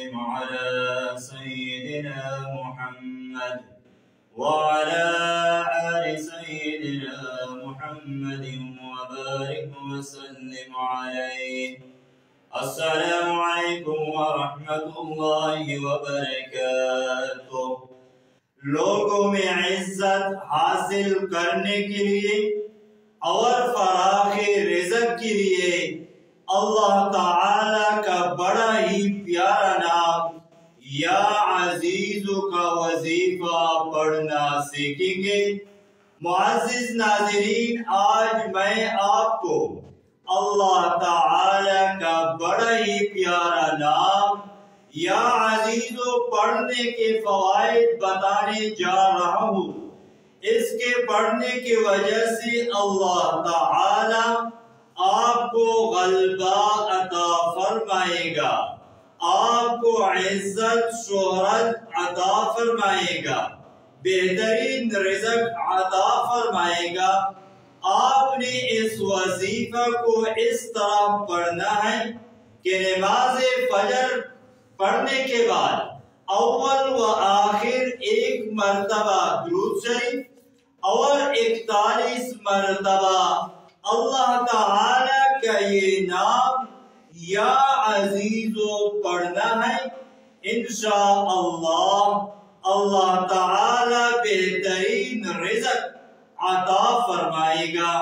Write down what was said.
وسلم على سيدنا محمد وعلى آل سيدنا محمد وبارك وسلم عليه. السلام علیکم ورحمۃ اللہ وبرکاتہ۔ لوگوں میں عزت حاصل کرنے کے لیے اور فراخ رزق کے لیے اللہ تعالی کا بڑا ہی پیارا نام یا عزیز کا وظیفہ پڑھنا سیکھیں گے۔ معزز ناظرین، آج میں آپ کو اللہ تعالی کا بڑا ہی پیارا نام یا عزیز پڑھنے کے فوائد بتانے جا رہا ہوں۔ اس کے پڑھنے کی وجہ سے اللہ تعالی آپ کو غلبہ عطا فرمائے گا، آپ کو عزت شہرت عطا فرمائے گا، بہترین رزق عطا فرمائے گا۔ آپ نے اس وظیفہ کو اس طرح پڑھنا ہے کہ نماز فجر پڑھنے کے بعد اول و آخر 1 مرتبہ درود شریف اور 41 مرتبہ اللہ تعالی کا یہ نام یا عزیزو پڑھنا ہے۔ انشاءاللہ اللہ تعالی بہترین رزق عطا فرمائے گا۔